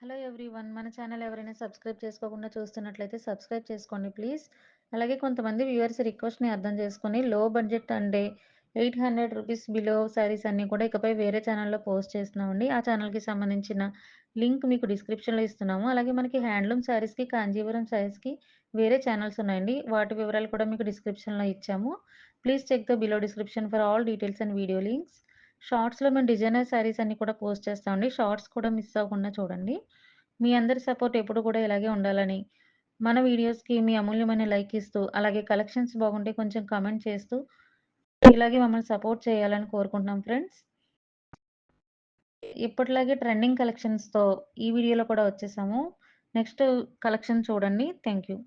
Hello everyone. మన channel ఎవరైనా subscribe చేసుకోకుండా చూస్తున్నట్లయితే సబ్స్క్రైబ్ చేసుకోండి ప్లీజ్. అలాగే కొంతమంది వ్యూవర్స్ రిక్వెస్ట్‌ని అర్థం చేసుకొని లో బడ్జెట్ అంటే 800 రూపీస్ బిలో శారీస్ అన్నీ కూడా ఇకపై వేరే ఛానల్‌లో పోస్ట్ చేస్తున్నామండి. ఆ ఛానల్‌కి సంబంధించిన లింక్ మీకు డిస్క్రిప్షన్‌లో ఇస్తున్నాము. అలాగే మనకి హ్యాండ్లూమ్ శారీస్‌కి, కాంజీవరం శారీస్‌కి వేరే ఛానల్స్ ఉన్నాయండి. వాటి వివరాలు కూడా మీకు డిస్క్రిప్షన్‌లో ఇచ్చాము. Please check the below description for all details and video links. షార్ట్స్‌లో మేము డిజైనర్ శారీస్ అన్నీ కూడా పోస్ట్ చేస్తామండి. షార్ట్స్ కూడా మిస్ అవ్వకుండా చూడండి. మీ అందరి సపోర్ట్ ఎప్పుడు కూడా ఇలాగే ఉండాలని, మన వీడియోస్‌కి మీ అమూల్యమైన లైక్ ఇస్తూ, అలాగే కలెక్షన్స్ బాగుంటే కొంచెం కామెంట్ చేస్తూ, ఇలాగే మమ్మల్ని సపోర్ట్ చేయాలని కోరుకుంటున్నాం ఫ్రెండ్స్. ఇప్పటిలాగే ట్రెండింగ్ కలెక్షన్స్‌తో ఈ వీడియోలో కూడా వచ్చేసాము. నెక్స్ట్ కలెక్షన్ చూడండి. Thank you.